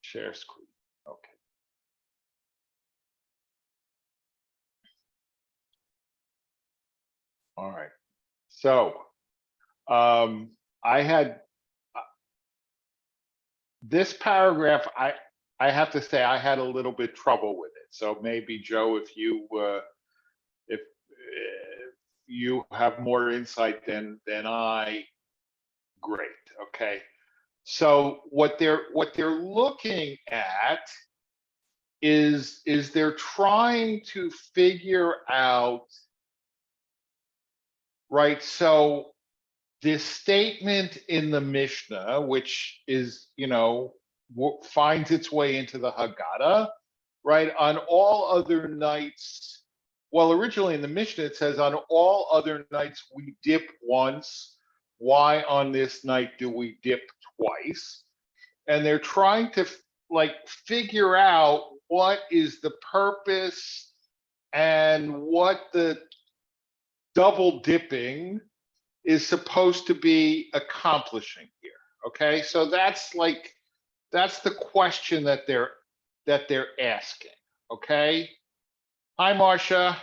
Share screen. Okay. All right. So I had this paragraph. I have to say I had a little bit trouble with it. So maybe Joe, if you have more insight than I, great. Okay. So what they're looking at is they're trying to figure out, right? So this statement in the Mishnah, which is, finds its way into the Haggadah, right? On all other nights, well, originally in the Mishnah, it says, on all other nights we dip once. Why on this night do we dip twice? And they're trying to figure out what is the purpose and what the double dipping is supposed to be accomplishing here. Okay, so that's the question that they're asking. Okay, hi Marcia.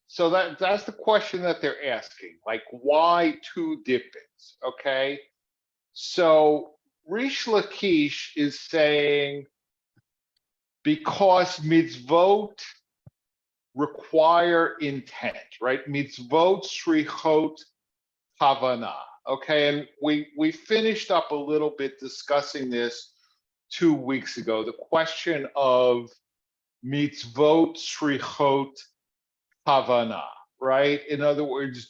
So that's the question that they're asking, like why two dippings? Okay, so Rish Lakish is saying because mitzvot require intent, right? Mitzvot shrichot kavanah. Okay, and we finished up a little bit discussing this 2 weeks ago. The question of mitzvot shrichot kavanah, right? In other words,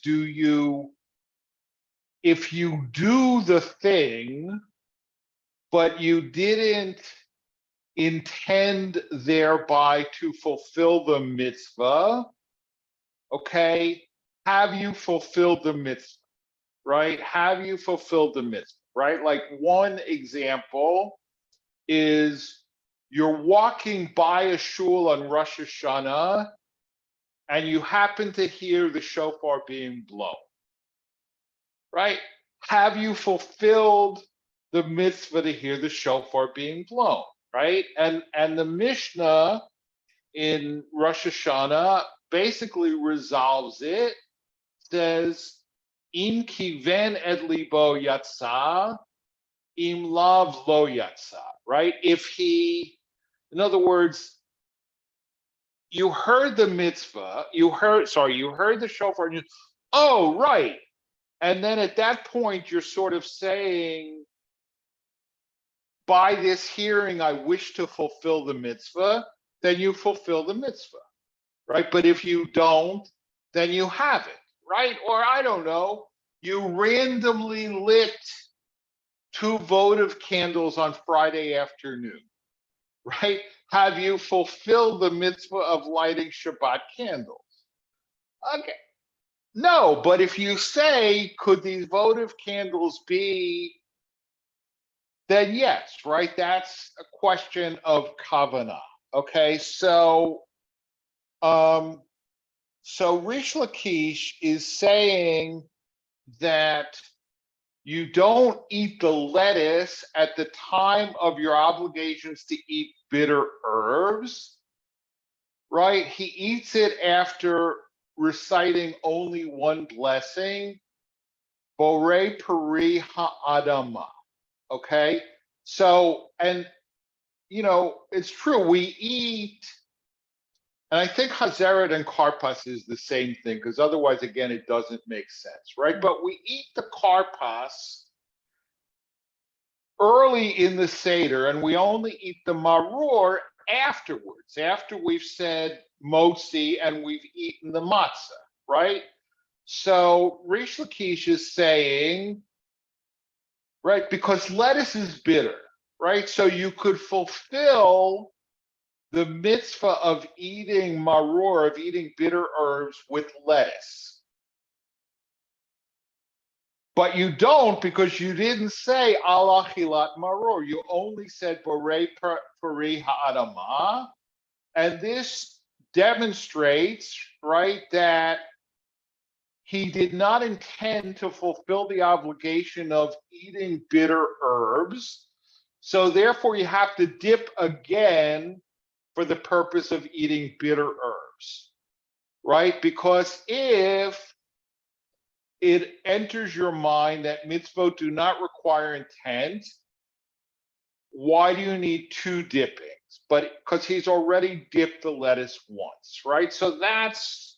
if you do the thing, but you didn't intend thereby to fulfill the mitzvah, okay, have you fulfilled the mitzvah, right? Have you fulfilled the mitzvah, right? Like one example is you're walking by a shul on Rosh Hashanah and you happen to hear the shofar being blown, right? Have you fulfilled the mitzvah to hear the shofar being blown, right? And the Mishnah in Rosh Hashanah basically resolves it, says, Im kiven et libo yatsa, im lav lo yatsa, right? In other words, you heard the mitzvah, you heard the shofar, and oh, right. And then at that point, you're sort of saying, by this hearing, I wish to fulfill the mitzvah, then you fulfill the mitzvah, right? But if you don't, then you haven't, right? Or I don't know, you randomly lit 2 votive candles on Friday afternoon, right? Have you fulfilled the mitzvah of lighting Shabbat candles? Okay. No, but if you say, could these votive candles be, then yes, right? That's a question of kavanah. Okay, so Rish Lakish is saying that you don't eat the lettuce at the time of your obligations to eat bitter herbs, right? He eats it after reciting only one blessing, Borei Peri Ha'adama. Okay, so, and it's true, we eat, and I think Hazeret and Karpas is the same thing, because otherwise, again, it doesn't make sense, right? But we eat the Karpas early in the Seder, and we only eat the Maror afterwards, after we've said Motzi and we've eaten the matzah, right? So Rish Lakish is saying, right, because lettuce is bitter, right? So you could fulfill the mitzvah of eating maror, of eating bitter herbs with lettuce. But you don't, because you didn't say al achilat maror. You only said borei peri ha'adama. And this demonstrates, right, that he did not intend to fulfill the obligation of eating bitter herbs. So therefore, you have to dip again for the purpose of eating bitter herbs, right? Because if it enters your mind that mitzvot do not require intent, why do you need two dippings? But because he's already dipped the lettuce once, right? So that's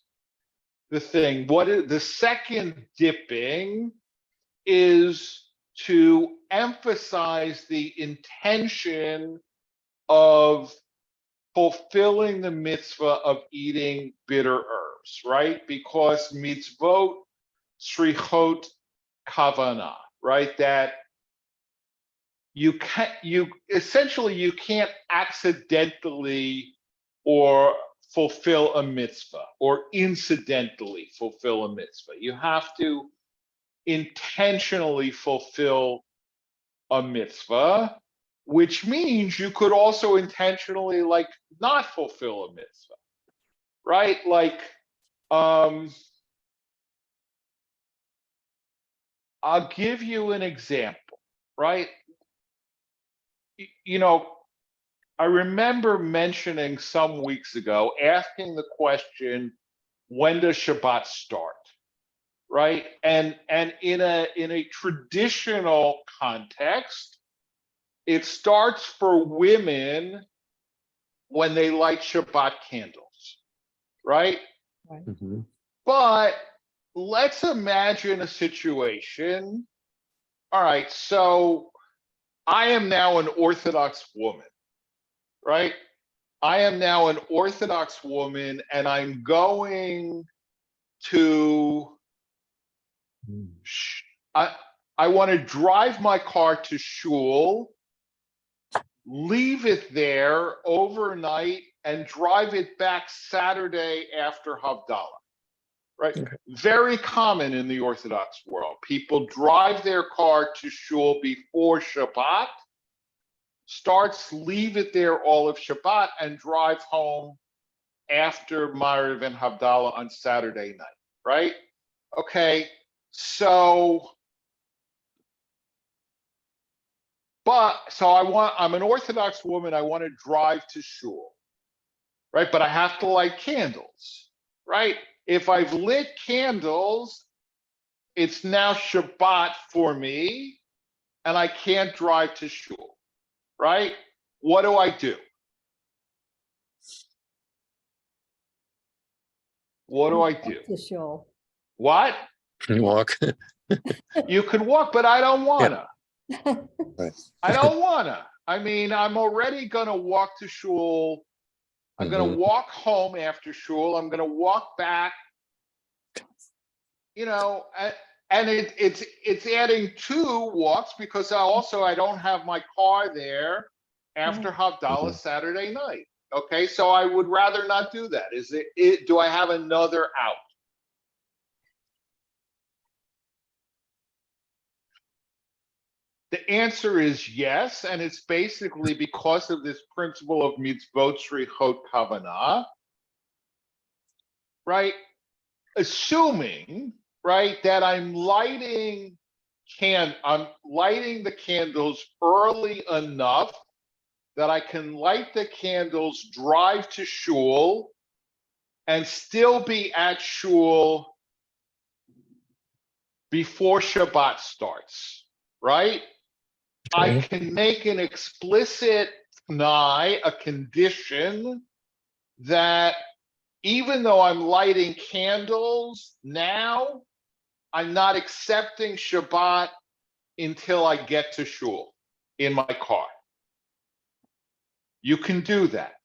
the thing. What is the second dipping is to emphasize the intention of fulfilling the mitzvah of eating bitter herbs, right? Because mitzvot srichot kavana, right? That you can't accidentally or fulfill a mitzvah or incidentally fulfill a mitzvah. You have to intentionally fulfill a mitzvah, which means you could also intentionally like not fulfill a mitzvah, right? Like, I'll give you an example, right? You know, I remember mentioning some weeks ago, asking the question, when does Shabbat start? Right? And in a traditional context, it starts for women when they light Shabbat candles, right? Mm-hmm. But let's imagine a situation. All right, so I am now an Orthodox woman, right? I am now an Orthodox woman, and I'm going to, I want to drive my car to shul, leave it there overnight, and drive it back Saturday after Havdalah, right? Okay. Very common in the Orthodox world. People drive their car to shul before Shabbat, leave it there all of Shabbat, and drive home after Ma'ariv and Havdalah on Saturday night, right? Okay, so, I'm an Orthodox woman, I want to drive to shul, right? But I have to light candles, right? If I've lit candles, it's now Shabbat for me, and I can't drive to shul, right? What do I do? What do I do? To shul. What? Walk. You can walk, but I don't wanna. Right. I don't wanna. I mean, I'm already gonna walk to shul. I'm gonna walk home after shul. I'm gonna walk back. You know, and it's adding two walks because I don't have my car there after Havdalah Saturday night. Okay, so I would rather not do that. Do I have another out? The answer is yes, and it's basically because of this principle of mitzvot shrichot kavanah, right? Assuming, right, that I'm lighting the candles early enough that I can light the candles, drive to shul, and still be at shul before Shabbat starts, right? I can make an explicit t'nai, a condition, that even though I'm lighting candles now, I'm not accepting Shabbat until I get to shul in my car. You can do that,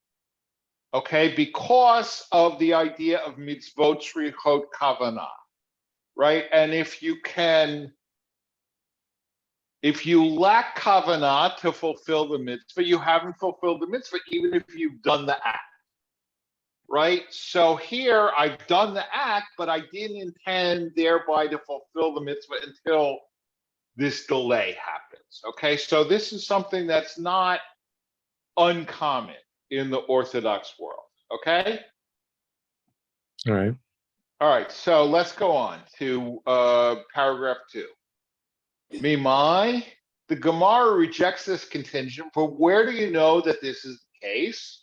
okay? Because of the idea of mitzvot shrichot kavanah, right? And if you lack kavanah to fulfill the mitzvah, you haven't fulfilled the mitzvah, even if you've done the act, right? So here, I've done the act, but I didn't intend thereby to fulfill the mitzvah until this delay happens, okay? So this is something that's not uncommon in the Orthodox world, okay? All right. All right, so let's go on to paragraph 2. Mimai, the Gemara rejects this contingent, but where do you know that this is the case?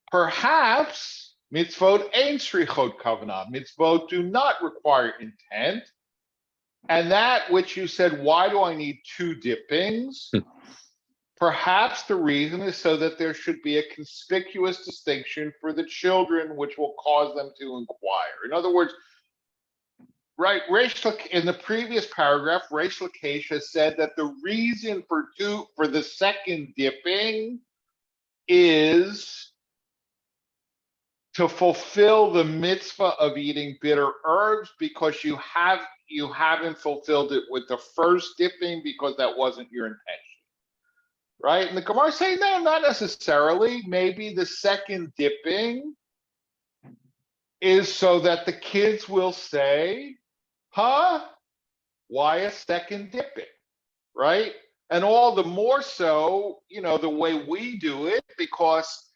Perhaps mitzvot ein srichot kavanah. Mitzvot do not require intent. And that which you said, why do I need 2 dippings? Perhaps the reason is so that there should be a conspicuous distinction for the children, which will cause them to inquire. In other words, right, in the previous paragraph, Reish Lakish has said that the reason for the second dipping is to fulfill the mitzvah of eating bitter herbs, because you haven't fulfilled it with the first dipping because that wasn't your intention, right? And the Gemara is saying, no, not necessarily. Maybe the second dipping is so that the kids will say, huh? Why a second dipping, right? And all the more so, the way we do it, because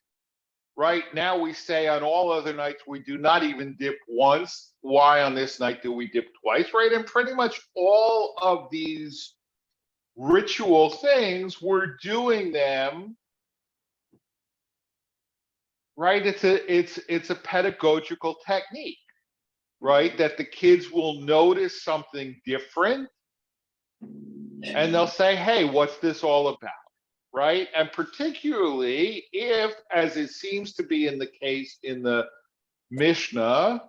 right now we say on all other nights we do not even dip once. Why on this night do we dip twice, right? And pretty much all of these ritual things, we're doing them, right? It's a pedagogical technique, right? That the kids will notice something different and they'll say, hey, what's this all about? Right? And particularly if, as it seems to be in the case in the Mishnah,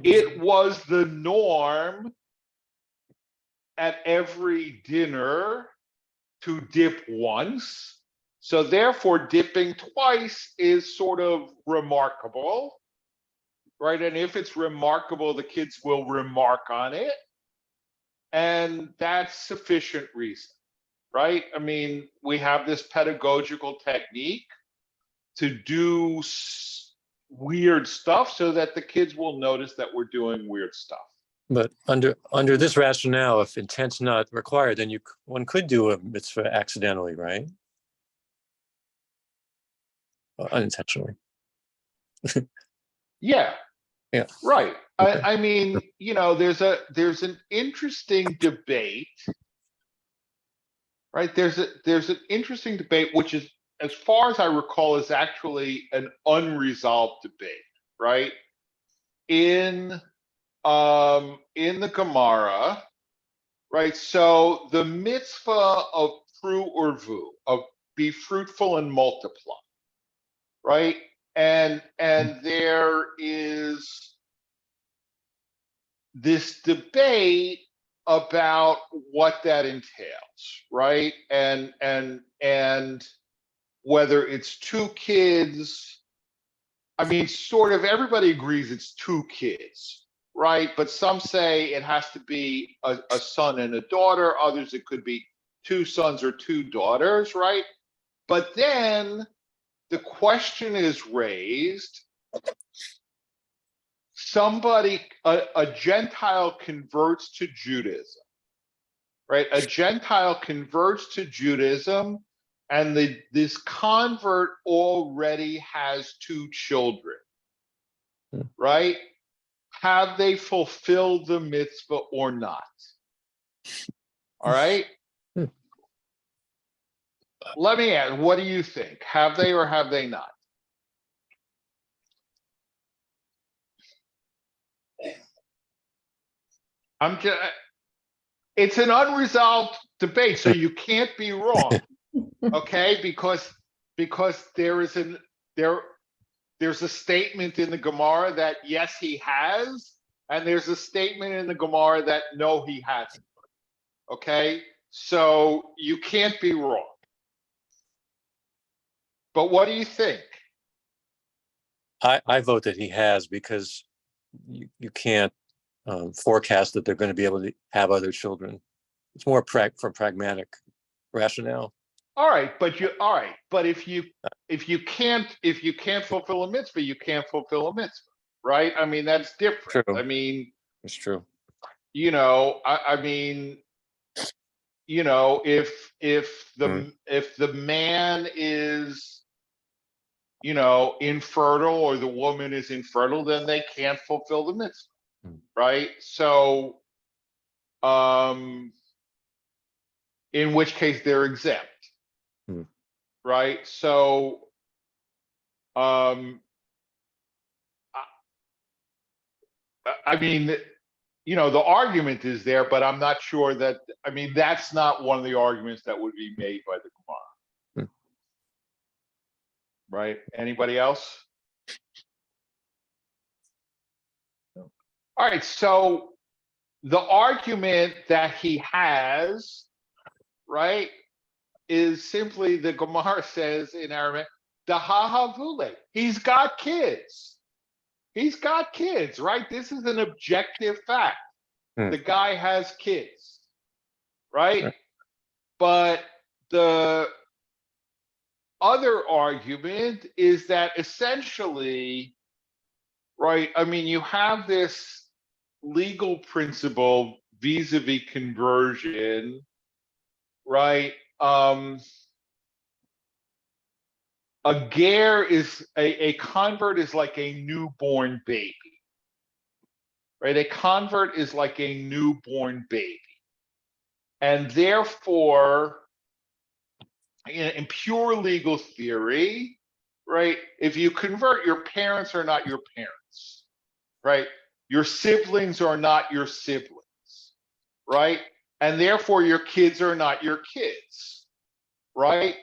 it was the norm at every dinner to dip once. So therefore, dipping twice is sort of remarkable, right? And if it's remarkable, the kids will remark on it. And that's sufficient reason. Right? I mean, we have this pedagogical technique to do weird stuff so that the kids will notice that we're doing weird stuff. But under this rationale, if intent's not required, then one could do a mitzvah accidentally, right? Unintentionally. Yeah. Yeah. Right. Okay. I mean, there's an interesting debate. Right, there's an interesting debate, which is, as far as I recall, is actually an unresolved debate, right? In the Gemara, right? So the mitzvah of pru urvu, of be fruitful and multiply, right? And there is this debate about what that entails, right? And whether it's 2 kids. I mean, sort of everybody agrees it's 2 kids, right? But some say it has to be a son and a daughter. Others, it could be 2 sons or 2 daughters, right? But then the question is raised, a Gentile converts to Judaism, right? A Gentile converts to Judaism, and this convert already has 2 children, right? Have they fulfilled the mitzvah or not? All right. Let me ask, what do you think? Have they or have they not? It's an unresolved debate, so you can't be wrong, okay? Because there's a statement in the Gemara that yes, he has, and there's a statement in the Gemara that no, he hasn't. Okay, so you can't be wrong. But what do you think? I vote that he has, because you can't forecast that they're going to be able to have other children. It's more from pragmatic rationale. All right, but if you can't fulfill a mitzvah, you can't fulfill a mitzvah, right? I mean, that's different. True. I mean, It's true. I mean, if the man is infertile, or the woman is infertile, then they can't fulfill the mitzvah, right? So, in which case they're exempt, right? So, I mean, the argument is there, but I'm not sure that, that's not one of the arguments that would be made by the Gemara. Right? Anybody else? No. All right, so the argument that he has, right, is simply the Gemara says in Aramaic, Dahahavule. He's got kids. He's got kids, right? This is an objective fact. The guy has kids, right? But the other argument is that essentially, right, you have this legal principle vis-a-vis conversion, right? A ger is a convert is like a newborn baby, right? A convert is like a newborn baby. And therefore, in pure legal theory, right, if you convert, your parents are not your parents, right? Your siblings are not your siblings, right? And therefore, your kids are not your kids, right?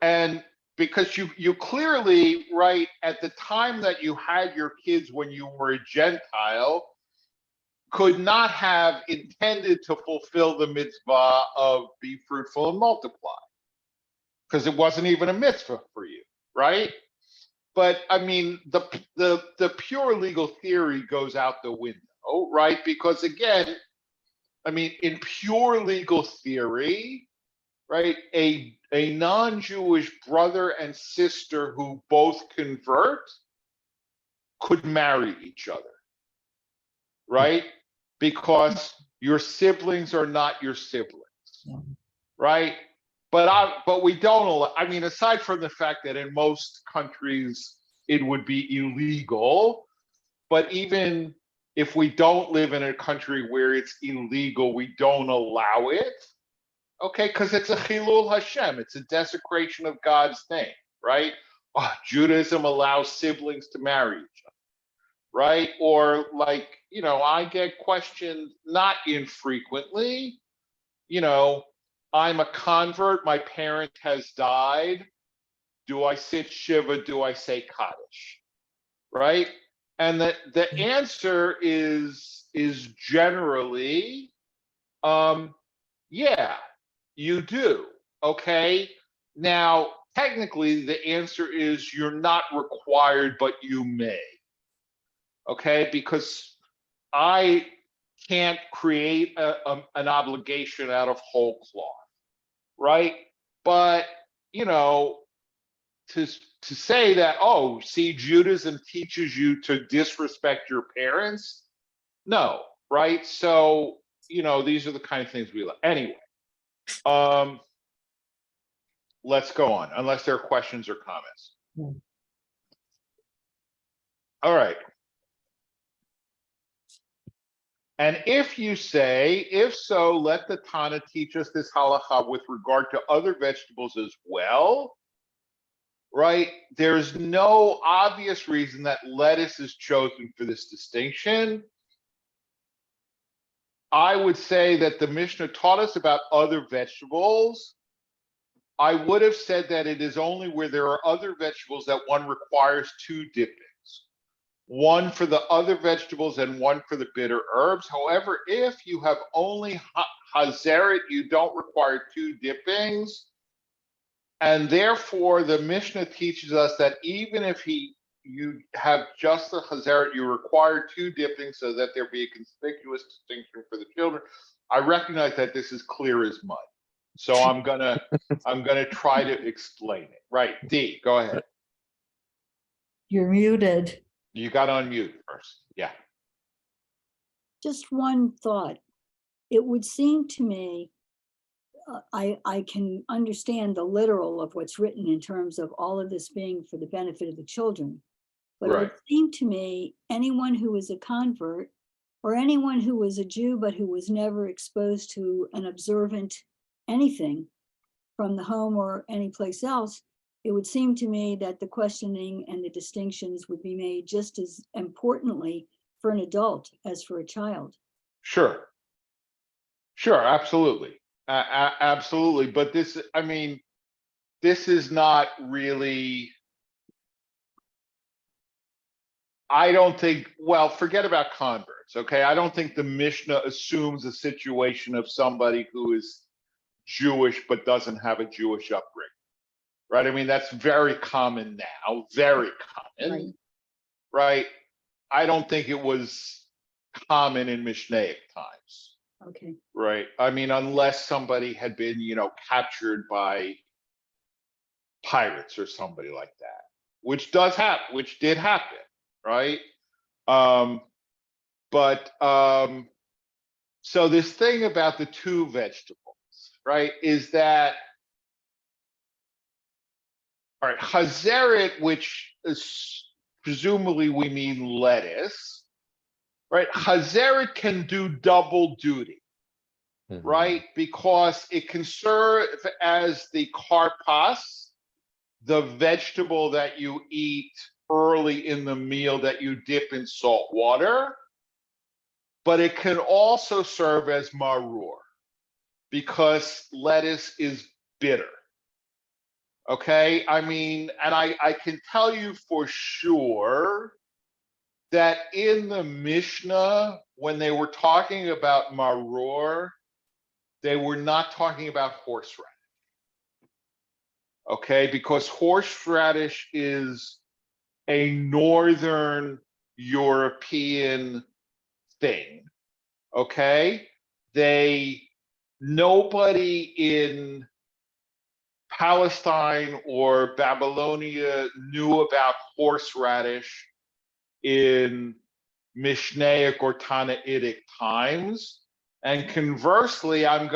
And because you clearly, right, at the time that you had your kids when you were a Gentile, could not have intended to fulfill the mitzvah of be fruitful and multiply, because it wasn't even a mitzvah for you, right? But the pure legal theory goes out the window, right? Because again, in pure legal theory, right, a non-Jewish brother and sister who both convert could marry each other, right? Because your siblings are not your siblings, right? But we don't allow, aside from the fact that in most countries it would be illegal, but even if we don't live in a country where it's illegal, we don't allow it, okay? Because it's a chilul Hashem, it's a desecration of God's name, right? Judaism allows siblings to marry each other, right? Or like, I get questioned not infrequently, I'm a convert, my parent has died. Do I sit Shiva? Do I say Kaddish? Right? And the answer is generally, yeah, you do. Okay. Now, technically, the answer is you're not required, but you may. Okay, because I can't create an obligation out of whole cloth, right? But to say that, see, Judaism teaches you to disrespect your parents, no, right? So these are the kind of things we like. Anyway, let's go on, unless there are questions or comments. All right. And if you say, if so, let the Tana teach us this halacha with regard to other vegetables as well, right? There's no obvious reason that lettuce is chosen for this distinction. I would say that the Mishnah taught us about other vegetables. I would have said that it is only where there are other vegetables that one requires two dippings. One for the other vegetables and one for the bitter herbs. However, if you have only hazeret, you don't require two dippings. And therefore, the Mishnah teaches us that even if you have just the hazeret, you require two dippings so that there be a conspicuous distinction for the children. I recognize that this is clear as mud. So I'm gonna try to explain it. Right, D, go ahead. You're muted. You got on mute first. Yeah. Just one thought. It would seem to me I can understand the literal of what's written in terms of all of this being for the benefit of the children. But it Right. would seem to me anyone who was a convert or anyone who was a Jew but who was never exposed to an observant anything from the home or any place else, it would seem to me that the questioning and the distinctions would be made just as importantly for an adult as for a child. Sure. Sure, absolutely. Absolutely. But this, I mean, this is not really, I don't think, well, forget about converts, okay? I don't think the Mishnah assumes a situation of somebody who is Jewish but doesn't have a Jewish upbringing, right? I mean, that's very common now, very common, right? I don't think it was common in Mishnaic times. Okay. Right. I mean, unless somebody had been, captured by pirates or somebody like that, which did happen, right? But so this thing about the two vegetables, right, is that, all right, chazeret, which is presumably we mean lettuce, right? Chazeret can do double duty. Right? Because it can serve as the karpas, the vegetable that you eat early in the meal that you dip in salt water, but it can also serve as maror because lettuce is bitter. Okay? I mean, and I can tell you for sure that in the Mishnah, when they were talking about maror, they were not talking about horseradish. Okay, because horseradish is a Northern European thing. Okay, nobody in Palestine or Babylonia knew about horseradish in Mishnaic or Tannaitic times. And conversely, I'm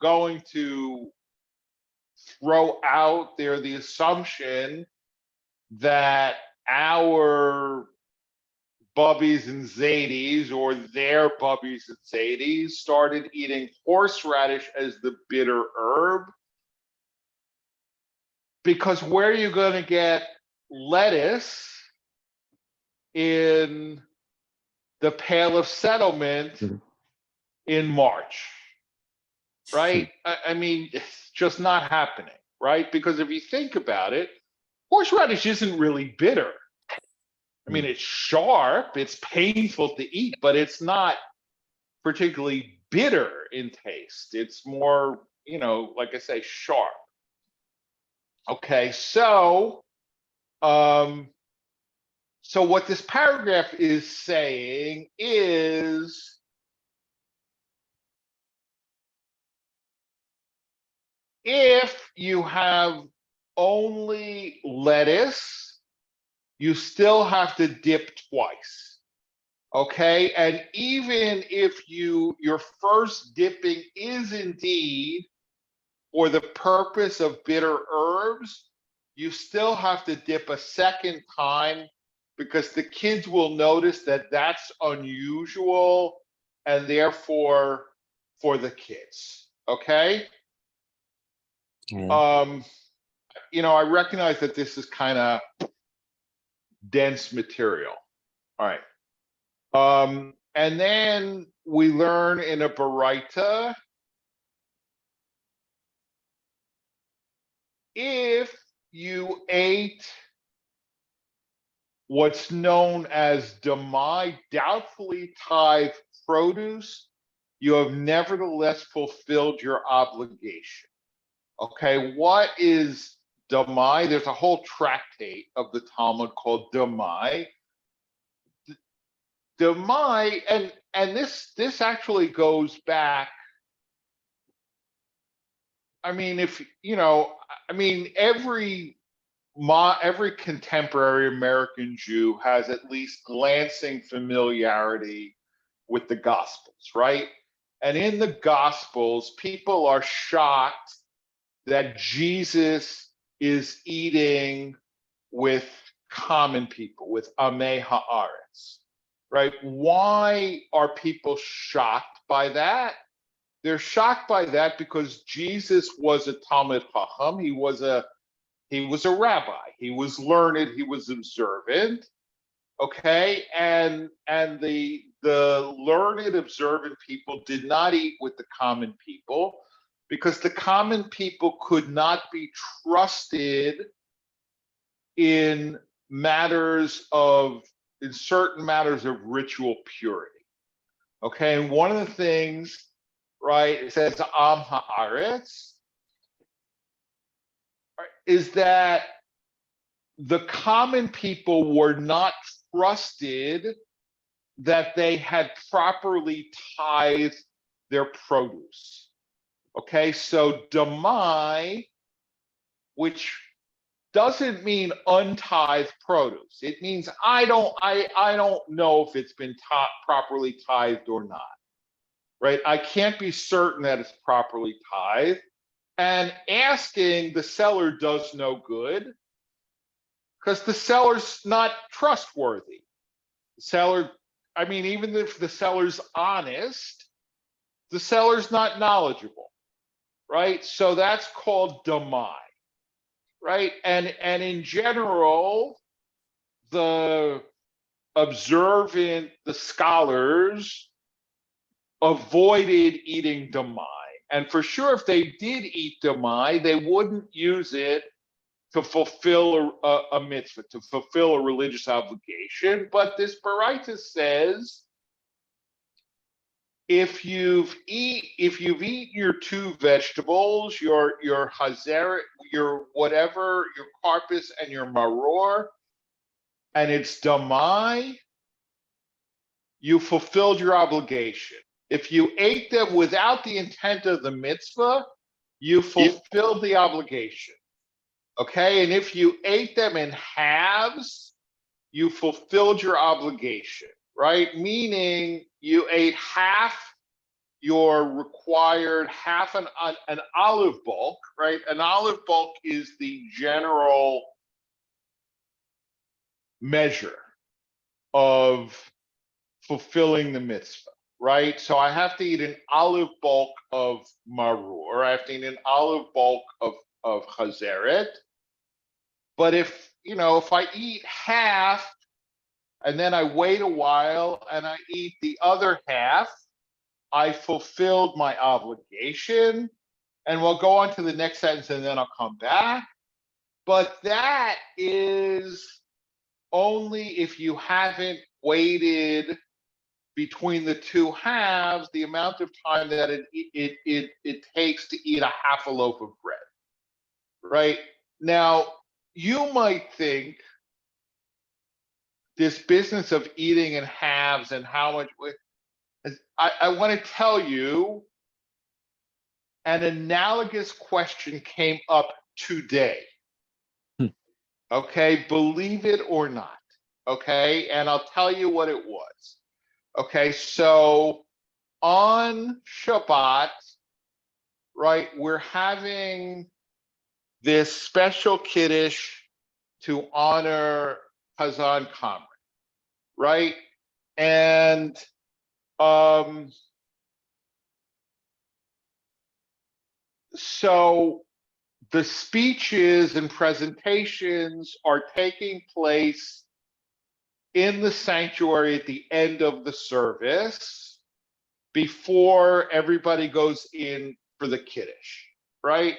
going to throw out there the assumption that our bubbies and zadies or their bubbies and zadies started eating horseradish as the bitter herb. Because where are you going to get lettuce in the Pale of Settlement in March, right? I mean, it's just not happening, right? Because if you think about it, horseradish isn't really bitter. I mean, it's sharp, it's painful to eat, but it's not particularly bitter in taste. It's more, like I say, sharp. Okay, so what this paragraph is saying is if you have only lettuce, you still have to dip twice. Okay, and even if your first dipping is indeed for the purpose of bitter herbs, you still have to dip a second time because the kids will notice that that's unusual and therefore for the kids. Okay. Yeah. I recognize that this is kind of dense material. All right. And then we learn in a Baraita, if you ate what's known as damai, doubtfully tithed produce, you have nevertheless fulfilled your obligation. Okay, what is damai? There's a whole tractate of the Talmud called damai. Damai, and this actually goes back. I mean, every contemporary American Jew has at least glancing familiarity with the Gospels, right? And in the Gospels, people are shocked that Jesus is eating with common people, with Amei Haaretz, right? Why are people shocked by that? They're shocked by that because Jesus was a Talmud Chacham. He was a rabbi. He was learned. He was observant. Okay, and the learned, observant people did not eat with the common people because the common people could not be trusted in certain matters of ritual purity. Okay, and one of the things, right, it says Am Haaretz, is that the common people were not trusted that they had properly tithed their produce. Okay, so damai, which doesn't mean untithed produce. It means I don't know if it's been properly tithed or not. Right? I can't be certain that it's properly tithed. And asking the seller does no good because the seller's not trustworthy. The seller, I mean, even if the seller's honest, the seller's not knowledgeable, right? So that's called damai, right? And in general, the scholars avoided eating damai. And for sure, if they did eat damai, they wouldn't use it to fulfill a mitzvah, to fulfill a religious obligation. But this Baraita says, if you've eaten your two vegetables, your hazer, your whatever, your karpis and your maror, and it's damai, you fulfilled your obligation. If you ate them without the intent of the mitzvah, you fulfilled the obligation. Okay, and if you ate them in halves, you fulfilled your obligation, right? Meaning you ate half your required, half an olive bulk, right? An olive bulk is the general measure of fulfilling the mitzvah, right? So I have to eat an olive bulk of maror. I have to eat an olive bulk of chazeret. But if I eat half and then I wait a while and I eat the other half, I fulfilled my obligation. And we'll go on to the next sentence and then I'll come back. But that is only if you haven't waited between the two halves the amount of time that it takes to eat a half a loaf of bread, right? Now, you might think this business of eating in halves and how much, I want to tell you, an analogous question came up today. Okay, believe it or not. Okay, and I'll tell you what it was. Okay, so on Shabbat, right, we're having this special kiddush to honor Hazan Kamran, right? And so the speeches and presentations are taking place in the sanctuary at the end of the service before everybody goes in for the kiddush, right?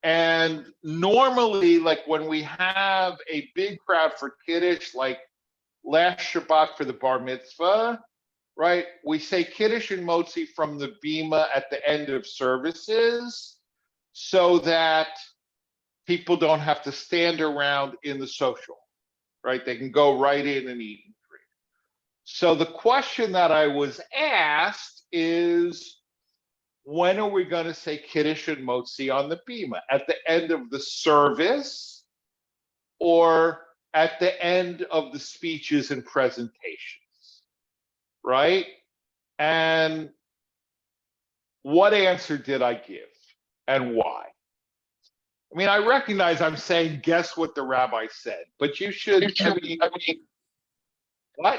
And normally, like when we have a big crowd for kiddush, like last Shabbat for the bar mitzvah, right? We say kiddush and motzi from the bima at the end of services so that people don't have to stand around in the social, right? They can go right in and eat and drink. So the question that I was asked is, when are we going to say kiddush and motzi on the bima? At the end of the service or at the end of the speeches and presentations, right? And what answer did I give and why? I mean, I recognize I'm saying, guess what the rabbi said, but you should, what?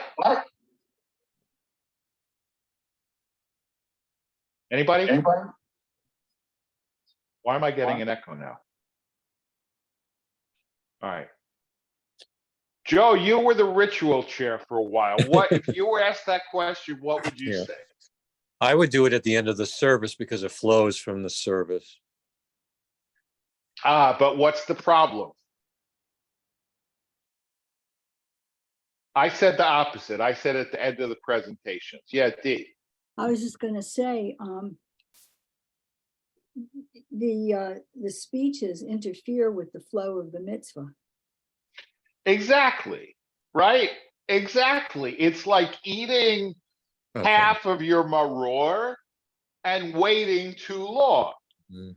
Anybody? Why am I getting an echo now? All right. Joe, you were the ritual chair for a while. What, if you were asked that question, what would you Yeah. say? I would do it at the end of the service because it flows from the service. But what's the problem? I said the opposite. I said at the end of the presentations. Yeah, D. I was just gonna say, the speeches interfere with the flow of the mitzvah. Exactly. Right? Exactly. It's like eating Okay. half of your maror and waiting too long. Mm.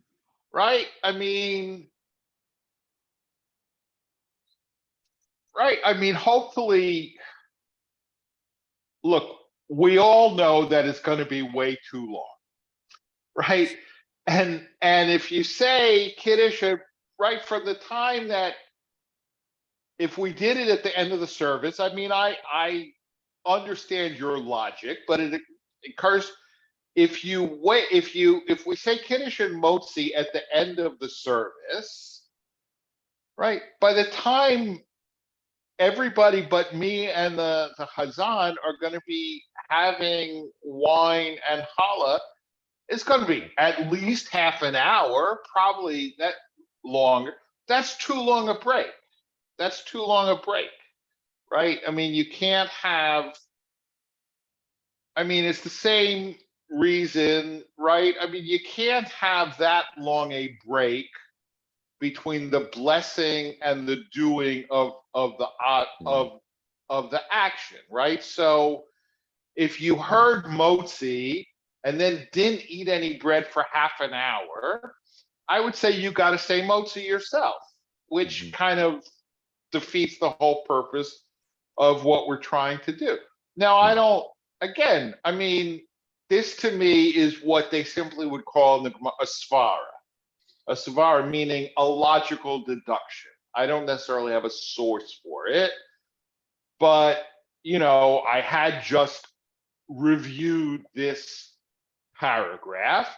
Right? I mean, right. I mean, hopefully, look, we all know that it's going to be way too long. Right? And if you say Kiddush right from the time that if we did it at the end of the service, I mean, I understand your logic, but it occurs if we say Kiddush and Motzi at the end of the service, right? By the time everybody but me and the Chazan are going to be having wine and challah, it's going to be at least half an hour, probably that longer. That's too long a break. That's too long a break, right? I mean, you can't have, I mean, it's the same reason, right? I mean, you can't have that long a break between the blessing and the doing of the action, right? So if you heard motzi and then didn't eat any bread for half an hour, I would say you got to say motzi yourself, which kind of defeats the whole purpose of what we're trying to do. Now, I don't, again, I mean, this to me is what they simply would call a svara. A svara meaning a logical deduction. I don't necessarily have a source for it, but, you know, I had just reviewed this paragraph.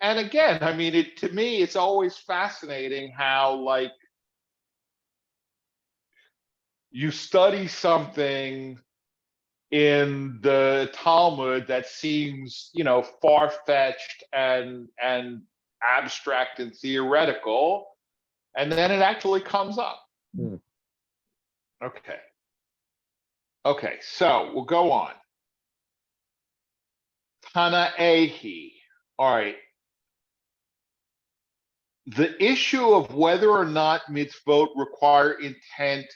And again, I mean, to me, it's always fascinating how, like, you study something in the Talmud that seems, you know, far-fetched and abstract and theoretical, and then it actually comes up. Okay, so we'll go on. Tana'ehi. All right. The issue of whether or not mitzvot require intent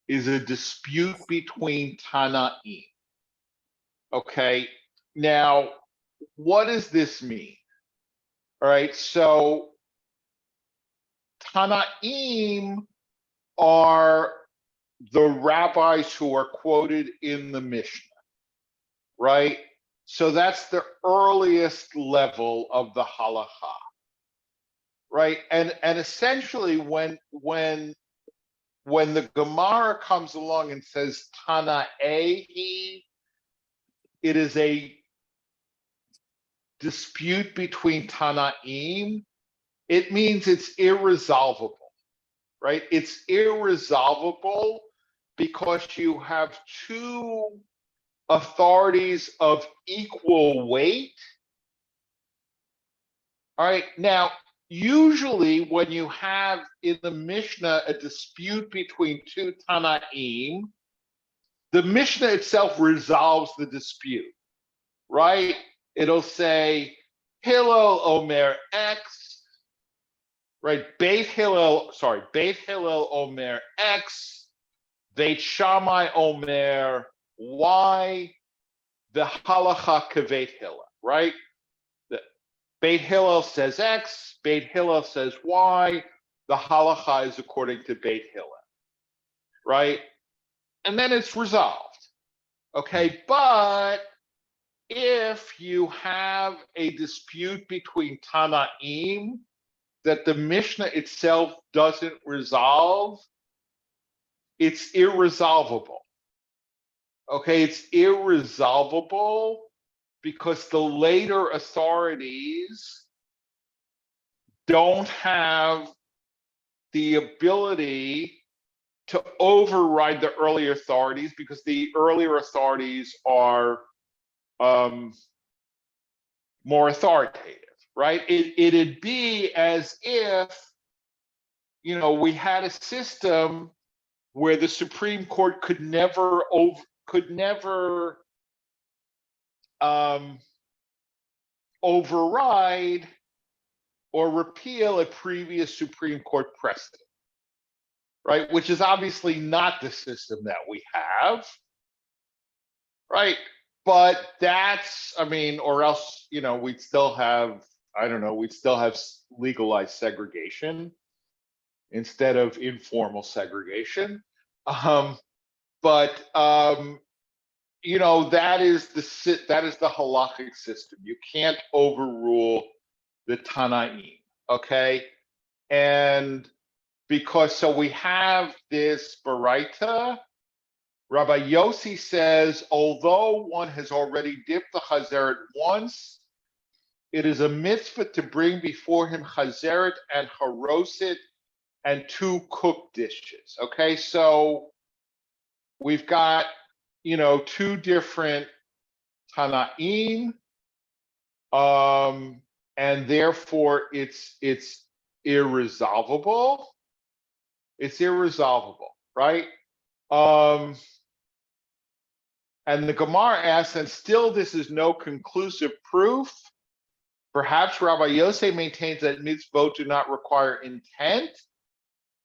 is a dispute between Tana'im. Okay, now, what does this mean? All right, so Tana'im are the rabbis who are quoted in the Mishnah, right? So that's the earliest level of the halacha, right? And essentially, when the Gemara comes along and says Tana'ehi, it is a dispute between Tana'im. It means it's irresolvable, right? It's irresolvable because you have two authorities of equal weight. All right, now, usually when you have in the Mishnah a dispute between two Tana'im, the Mishnah itself resolves the dispute, right? It'll say, Hillel Omer X, right? Beit Hillel Omer X, Beit Shammai Omer Y, the halacha kaveit Hillel, right? The Beit Hillel says X, Beit Hillel says Y, the halacha is according to Beit Hillel, right? And then it's resolved. Okay, but if you have a dispute between Tanaim that the Mishnah itself doesn't resolve, it's irresolvable. Okay, it's irresolvable because the later authorities don't have the ability to override the earlier authorities because the earlier authorities are more authoritative, right? It'd be as if, we had a system where the Supreme Court could never override or repeal a previous Supreme Court precedent, right? Which is obviously not the system that we have, right? But that's, or else, we'd still have, we'd still have legalized segregation instead of informal segregation. But that is the halachic system. You can't overrule the Tanaim, okay? And so we have this Baraita. Rabbi Yossi says, although one has already dipped the Chazeret once, it is a mitzvah to bring before him Chazeret and Haroset and 2 cooked dishes. Okay, so we've got, 2 different Tanaim, and therefore it's irresolvable. It's irresolvable, right? And the Gemara asks, and still this is no conclusive proof. Perhaps Rabbi Yosef maintains that mitzvot do not require intent.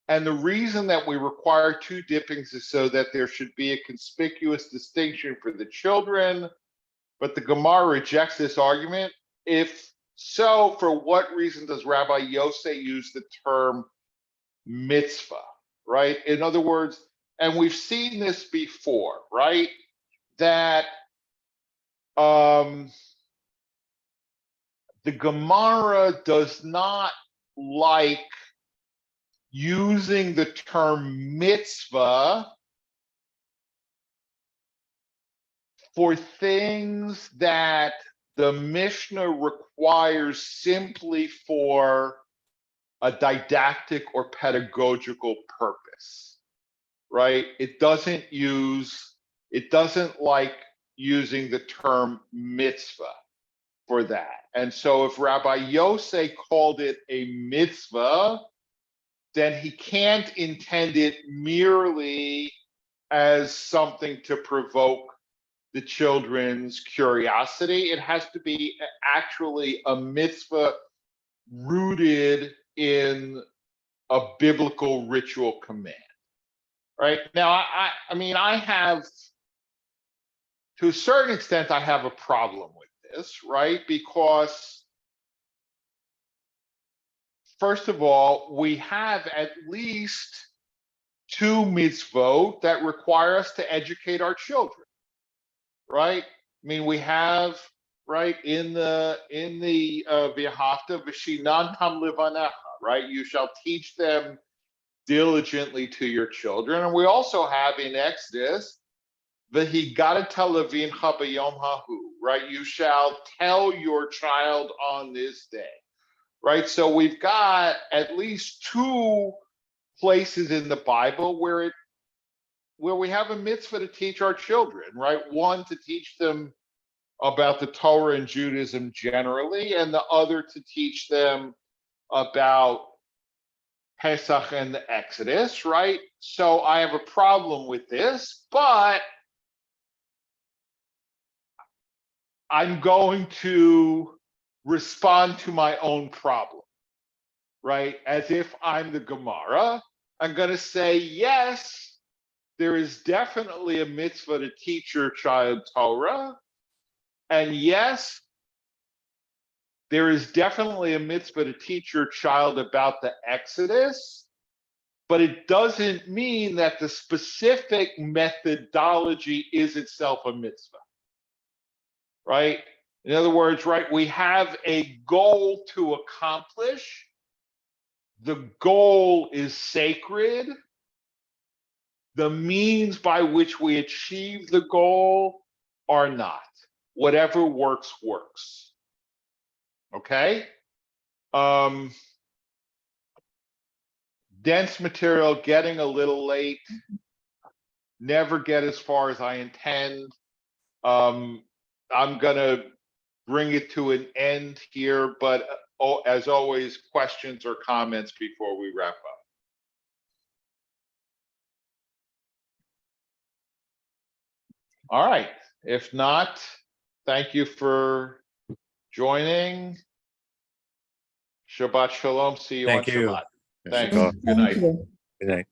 And the reason that we require 2 dippings is so that there should be a conspicuous distinction for the children. But the Gemara rejects this argument. If so, for what reason does Rabbi Yosef use the term mitzvah, right? In other words, and we've seen this before, right? That the Gemara does not like using the term mitzvah for things that the Mishnah requires simply for a didactic or pedagogical purpose, right? It doesn't like using the term mitzvah for that. And so if Rabbi Yosef called it a mitzvah, then he can't intend it merely as something to provoke the children's curiosity. It has to be actually a mitzvah rooted in a biblical ritual command, right? Now, I have, to a certain extent, I have a problem with this, right? Because first of all, we have at least 2 mitzvot that require us to educate our children, right? We have, right, in the V'ahavta v'shinantam livanecha, right? You shall teach them diligently to your children. And we also have in Exodus, v'higadata levincha b'yom hahu, right? You shall tell your child on this day. Right, so we've got at least 2 places in the Bible where we have a mitzvah to teach our children, right? One, to teach them about the Torah and Judaism generally, and the other to teach them about Pesach and the Exodus, right? So I have a problem with this, but I'm going to respond to my own problem, right? As if I'm the Gemara. I'm going to say, yes, there is definitely a mitzvah to teach your child Torah. And yes, there is definitely a mitzvah to teach your child about the Exodus. But it doesn't mean that the specific methodology is itself a mitzvah. right? In other words, right, we have a goal to accomplish. The goal is sacred. The means by which we achieve the goal are not. Whatever works, works. Okay? Dense material, getting a little late. Never get as far as I intend. I'm gonna bring it to an end here, but as always, questions or comments before we wrap up. All right, if not, thank you for joining. Shabbat Shalom, see you on Thank you. Shabbat. Yes, Thanks, Shabbat. good night. Thank you. Good night.